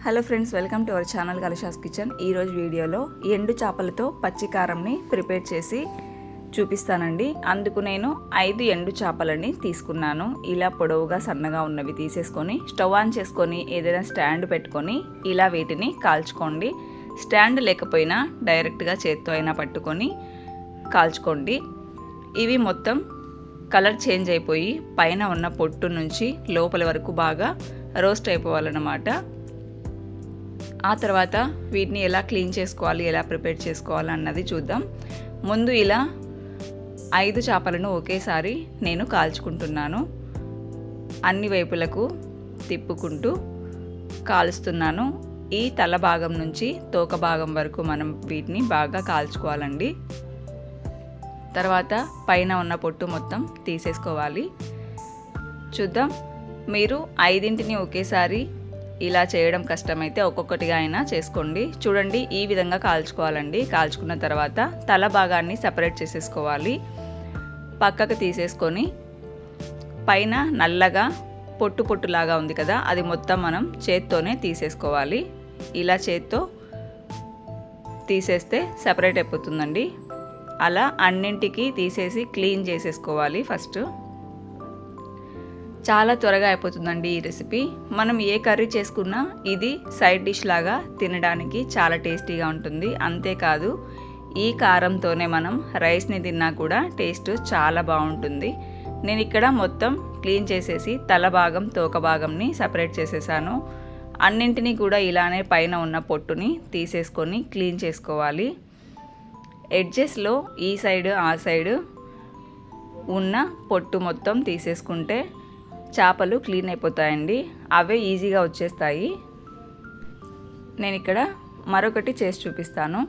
Hello friends, welcome to our channel Kalasha's kitchen. ఈరోజు వీడియోలో ఎండు చేపలతో పచ్చి కారంని ప్రిపేర్ చేసి చూపిస్తానండి. అందుకు నేను 5 ఎండు చేపలని తీసుకున్నాను. ఇలా పొడవుగా సన్నగా ఉన్నవి తీసేసుకొని స్టవ్ ఆన్ చేసుకొని ఏదైనా స్టాండ్ పెట్టుకొని ఇలా వీటిని కాల్చుకోండి. స్టాండ్ లేకపోయినా డైరెక్ట్గా చేత్తో అయినా పట్టుకొని కాల్చుకోండి. ఇవి మొత్తం కలర్ చేంజ్ అయిపోయి పైన ఉన్న పొట్టు నుంచి లోపల వరకు బాగా రోస్ట్ అయిపోవాలన్నమాట. ఆ తర్వాత వీటిని ఎలా క్లీన్ చేసుకోవాలి, ఎలా ప్రిపేర్ చేసుకోవాలి అన్నది చూద్దాం. ముందు ఇలా 5 చేపలను ఒకేసారి నేను కాల్చుకుంటున్నాను. అన్ని వైపులకు తిప్పుకుంటూ కాలుస్తున్నాను. ఈ తల భాగం నుంచి తోక భాగం వరకు మనం వీటిని బాగా కాల్చుకోవాలండి. తర్వాత పైన ఉన్న పొట్టు మొత్తం తీసేసుకోవాలి. చూద్దాం. మీరు 5ని ఒకేసారి ఇలా చేయడం కష్టమైతే ఒక్కొక్కటిగా అయినా చేసుకోండి. చూడండి, ఈ విధంగా కాల్చుకోవాలండి. కాల్చుకున్న తర్వాత తల భాగాన్ని సపరేట్ చేసేసుకోవాలి. పక్కకు తీసేసుకొని పైన నల్లగా పొట్టు పొట్టులాగా ఉంది కదా, అది మొత్తం మనం చేత్తోనే తీసేసుకోవాలి. ఇలా చేత్తో తీసేస్తే సపరేట్ అయిపోతుందండి. అలా అన్నింటికి తీసేసి క్లీన్ చేసేసుకోవాలి ఫస్ట్. చాలా త్వరగా అయిపోతుందండి ఈ రెసిపీ. మనం ఏ కర్రీ చేసుకున్నా ఇది సైడ్ డిష్ లాగా తినడానికి చాలా టేస్టీగా ఉంటుంది. అంతేకాదు, ఈ కారంతోనే మనం రైస్ని తిన్నా కూడా టేస్ట్ చాలా బాగుంటుంది. నేను ఇక్కడ మొత్తం క్లీన్ చేసేసి తల భాగం తోక భాగంని సపరేట్ చేసేసాను. అన్నింటినీ కూడా ఇలానే పైన ఉన్న పొట్టుని తీసేసుకొని క్లీన్ చేసుకోవాలి. ఎడ్జెస్లో ఈ సైడ్ ఆ సైడ్ ఉన్న పొట్టు మొత్తం తీసేసుకుంటే చేపలు క్లీన్ అయిపోతాయండి. అవే ఈజీగా వచ్చేస్తాయి. నేను ఇక్కడ మరొకటి చేసి చూపిస్తాను.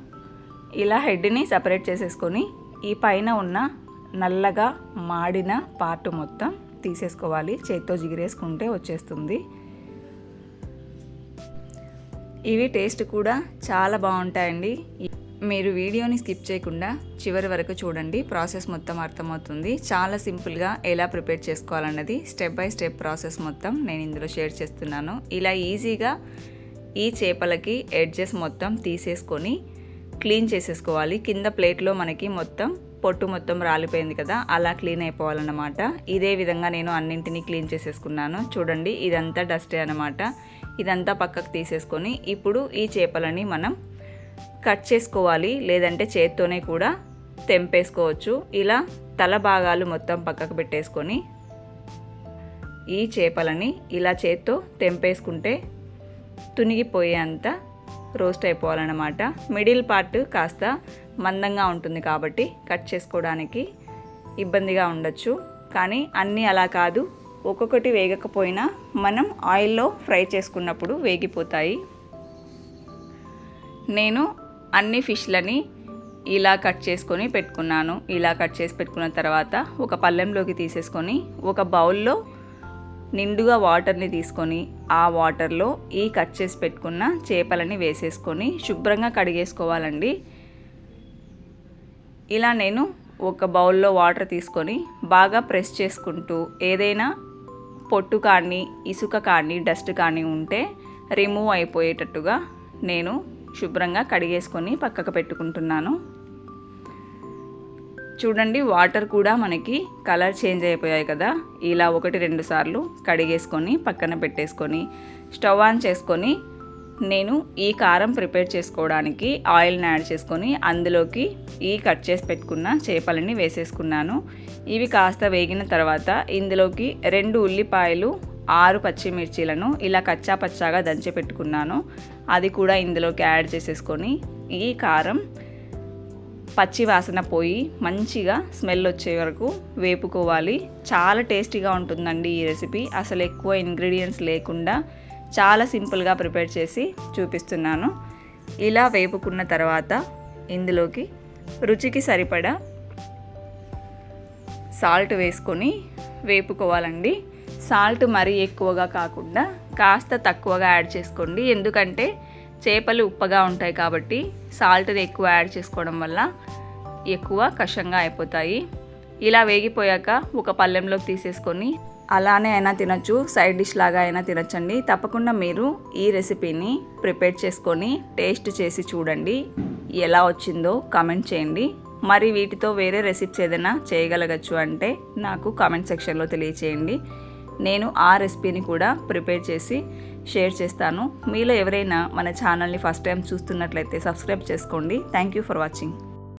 ఇలా హెడ్ని సపరేట్ చేసేసుకొని ఈ పైన ఉన్న నల్లగా మాడిన పార్ట్ మొత్తం తీసేసుకోవాలి. చేత్తో జిగిరేసుకుంటే వచ్చేస్తుంది. ఇవి టేస్ట్ కూడా చాలా బాగుంటాయండి. మీరు వీడియోని స్కిప్ చేయకుండా చివరి వరకు చూడండి. ప్రాసెస్ మొత్తం అర్థమవుతుంది. చాలా సింపుల్గా ఎలా ప్రిపేర్ చేసుకోవాలన్నది స్టెప్ బై స్టెప్ ప్రాసెస్ మొత్తం నేను ఇందులో షేర్ చేస్తున్నాను. ఇలా ఈజీగా ఈ చేపలకి ఎడ్జెస్ మొత్తం తీసేసుకొని క్లీన్ చేసేసుకోవాలి. కింద ప్లేట్లో మనకి మొత్తం పొట్టు మొత్తం రాలిపోయింది కదా, అలా క్లీన్ అయిపోవాలన్నమాట. ఇదే విధంగా నేను అన్నింటినీ క్లీన్ చేసేసుకున్నాను. చూడండి, ఇదంతా డస్టే అన్నమాట. ఇదంతా పక్కకు తీసేసుకొని ఇప్పుడు ఈ చేపలని మనం కట్ చేసుకోవాలి. లేదంటే చేత్తోనే కూడా తెంపేసుకోవచ్చు. ఇలా తల భాగాలు మొత్తం పక్కకు పెట్టేసుకొని ఈ చేపలని ఇలా చేత్తో తెంపేసుకుంటే తునిగిపోయేంత రోస్ట్ అయిపోవాలన్నమాట. మిడిల్ పార్ట్ కాస్త మందంగా ఉంటుంది కాబట్టి కట్ చేసుకోవడానికి ఇబ్బందిగా ఉండొచ్చు. కానీ అన్నీ అలా కాదు. ఒక్కొక్కటి వేగకపోయినా మనం ఆయిల్లో ఫ్రై చేసుకున్నప్పుడు వేగిపోతాయి. నేను అన్ని ఫిష్లని ఇలా కట్ చేసుకొని పెట్టుకున్నాను. ఇలా కట్ చేసి పెట్టుకున్న తర్వాత ఒక పళ్ళెంలోకి తీసేసుకొని ఒక బౌల్లో నిండుగా వాటర్ని తీసుకొని ఆ వాటర్లో ఈ కట్ చేసి పెట్టుకున్న చేపలని వేసేసుకొని శుభ్రంగా కడిగేసుకోవాలండి. ఇలా నేను ఒక బౌల్లో వాటర్ తీసుకొని బాగా ప్రెస్ చేసుకుంటూ ఏదైనా పొట్టు కానీ ఇసుక కానీ డస్ట్ కానీ ఉంటే రిమూవ్ అయిపోయేటట్టుగా నేను శుభ్రంగా కడిగేసుకొని పక్కకు పెట్టుకుంటున్నాను. చూడండి, వాటర్ కూడా మనకి కలర్ చేంజ్ అయిపోయాయి కదా. ఇలా 1-2 సార్లు కడిగేసుకొని పక్కన పెట్టేసుకొని స్టవ్ ఆన్ చేసుకొని నేను ఈ కారం ప్రిపేర్ చేసుకోవడానికి ఆయిల్ని యాడ్ చేసుకొని అందులోకి ఈ కట్ చేసి పెట్టుకున్న చేపలని వేసేసుకున్నాను. ఇవి కాస్త వేగిన తర్వాత ఇందులోకి 2 ఉల్లిపాయలు 6 పచ్చిమిర్చీలను ఇలా కచ్చా పచ్చాగా దంచి పెట్టుకున్నాను. అది కూడా ఇందులోకి యాడ్ చేసేసుకొని ఈ కారం పచ్చి వాసన పోయి మంచిగా స్మెల్ వచ్చే వరకు వేపుకోవాలి. చాలా టేస్టీగా ఉంటుందండి ఈ రెసిపీ. అసలు ఎక్కువ ఇంగ్రీడియంట్స్ లేకుండా చాలా సింపుల్గా ప్రిపేర్ చేసి చూపిస్తున్నాను. ఇలా వేపుకున్న తర్వాత ఇందులోకి రుచికి సరిపడా సాల్ట్ వేసుకొని వేపుకోవాలండి. సాల్ట్ మరీ ఎక్కువగా కాకుండా కాస్త తక్కువగా యాడ్ చేసుకోండి. ఎందుకంటే చేపలు ఉప్పగా ఉంటాయి కాబట్టి సాల్ట్ని ఎక్కువ యాడ్ చేసుకోవడం వల్ల ఎక్కువ కషంగా అయిపోతాయి. ఇలా వేగిపోయాక ఒక పళ్ళెంలోకి తీసేసుకొని అలానే అయినా తినొచ్చు, సైడ్ డిష్ లాగా అయినా తినొచ్చండి. తప్పకుండా మీరు ఈ రెసిపీని ప్రిపేర్ చేసుకొని టేస్ట్ చేసి చూడండి, ఎలా వచ్చిందో కామెంట్ చేయండి. మరి వీటితో వేరే రెసిపీస్ ఏదైనా చేయగలగచ్చు అంటే నాకు కామెంట్ సెక్షన్లో తెలియచేయండి. నేను ఆ రెసిపీని కూడా ప్రిపేర్ చేసి షేర్ చేస్తాను. మీలో ఎవరైనా మన ఛానల్ని ఫస్ట్ టైం చూస్తున్నట్లయితే సబ్స్క్రైబ్ చేసుకోండి. Thank you for watching.